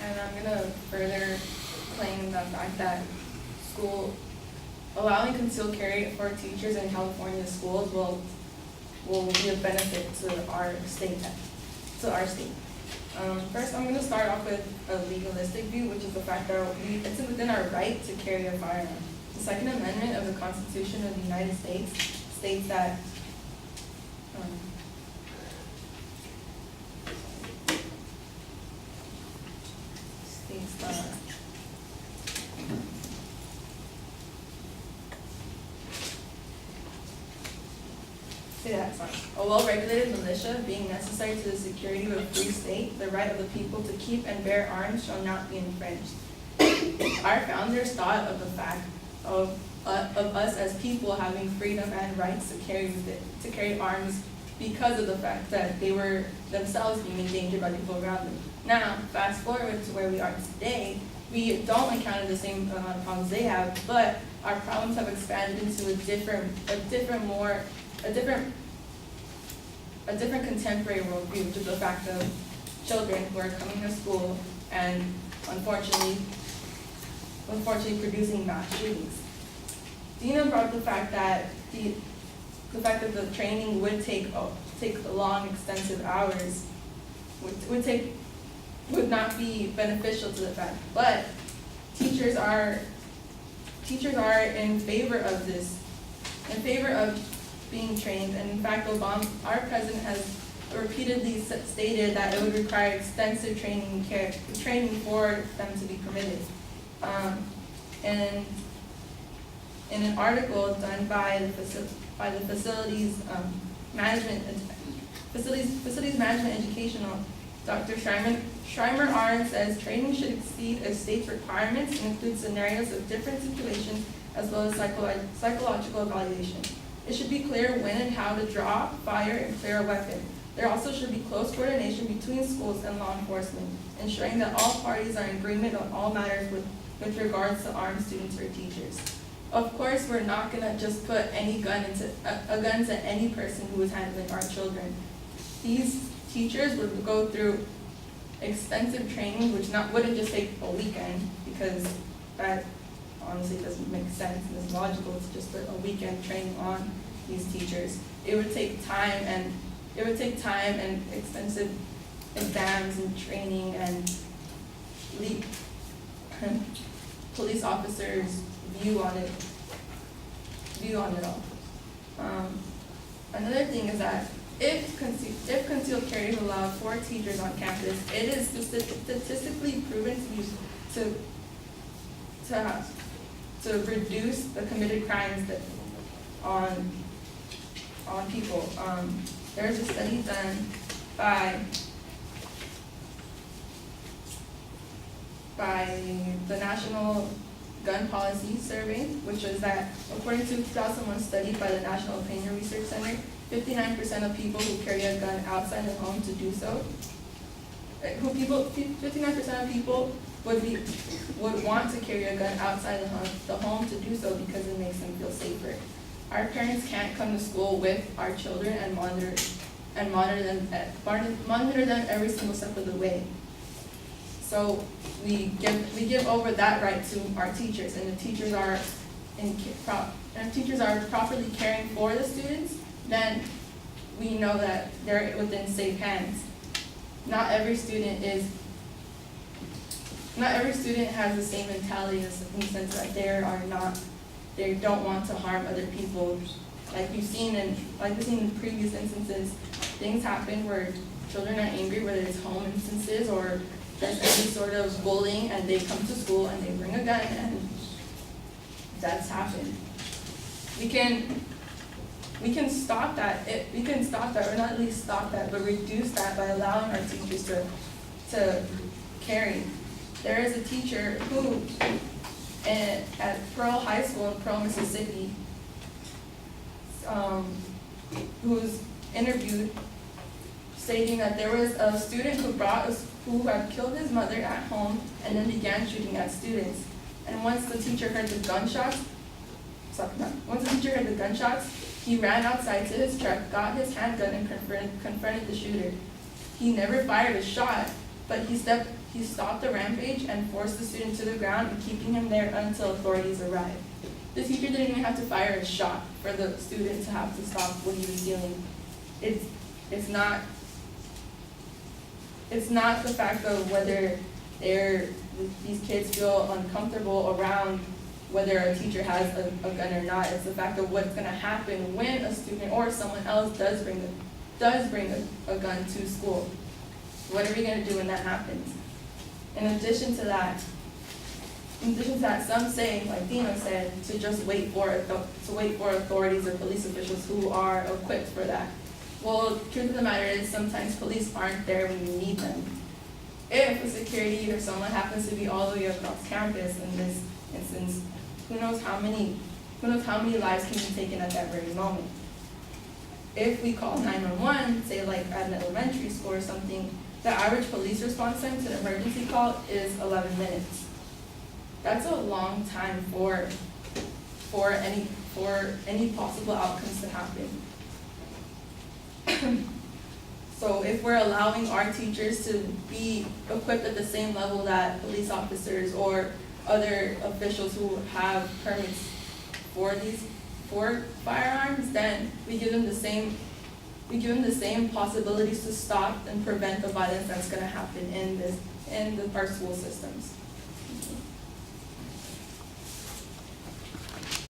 And I'm going to further claim the fact that allowing concealed carry for teachers in California schools will be a benefit to our state. First, I'm going to start off with a legalistic view, which is the fact that it's within our right to carry a firearm. The Second Amendment of the Constitution of the United States states that a well-regulated militia being necessary to the security of a free state, the right of the people to keep and bear arms shall not be infringed. Our founders thought of the fact of us as people having freedom and rights to carry arms because of the fact that they were themselves being endangered by people around them. Now, fast forward to where we are today, we don't encounter the same amount of problems they have, but our problems have expanded into a different contemporary worldview, which is the fact of children who are coming to school and unfortunately producing mass shootings. Dina brought the fact that the training would take long, extensive hours, would not be beneficial to the fact, but teachers are in favor of this, in favor of being trained, and in fact, our president has repeatedly stated that it would require extensive training for them to be permitted. And in an article done by the facilities management educational, Dr. Schreimer says training should exceed a state's requirements and include scenarios of different situations as well as psychological evaluation. It should be clear when and how to draw, fire, and clear a weapon. There also should be close coordination between schools and law enforcement, ensuring that all parties are in agreement on all matters with regards to armed students or teachers. Of course, we're not going to just put any gun to any person who is handling our children. These teachers would go through extensive training, which wouldn't just take a weekend, because that honestly doesn't make sense and it's logical to just put a weekend training on these teachers. It would take time and extensive exams and training and police officers view on it all. Another thing is that if concealed carry is allowed for teachers on campus, it is statistically proven to reduce the committed crimes on people. There's a study done by the National Gun Policy Survey, which was that according to a 2001 study by the National Opinion Research Center, 59% of people who carry a gun outside the home to do so, 59% of people would want to carry a gun outside the home to do so because it makes them feel safer. Our parents can't come to school with our children and monitor them every single step of the way. So we give over that right to our teachers, and the teachers are properly caring for the students, then we know that they're within safe hands. Not every student has the same mentality in the sense that they don't want to harm other people. Like we've seen in previous instances, things happen where children are angry, whether it's home instances or there's any sort of bullying, and they come to school and they bring a gun, and that's happened. We can stop that. Or not at least stop that, but reduce that by allowing our teachers to carry. There is a teacher who, at Pearl High School in Pearl, Mississippi, who's interviewed, stating that there was a student who had killed his mother at home and then began shooting at students. And once the teacher heard the gunshots, he ran outside to his truck, got his handgun, and confronted the shooter. He never fired a shot, but he stopped the rampage and forced the student to the ground and keeping him there until authorities arrived. The teacher didn't even have to fire a shot for the student to have to stop what he was doing. It's not the fact of whether these kids feel uncomfortable around whether a teacher has a gun or not. It's the fact of what's going to happen when a student or someone else does bring a gun to school. What are we going to do when that happens? In addition to that, some say, like Dino said, to just wait for authorities or police officials who are equipped for that. Well, the truth of the matter is sometimes police aren't there when you need them. If a security or someone happens to be all the way across campus in this instance, who knows how many lives can be taken at that very moment. If we call 911, say like at an elementary school or something, the average police response time to an emergency call is 11 minutes. That's a long time for any possible outcomes to happen. So if we're allowing our teachers to be equipped at the same level that police officers or other officials who have permits for firearms, then we give them the same possibilities to stop and prevent the violence that's going to happen in our school systems. Thank you.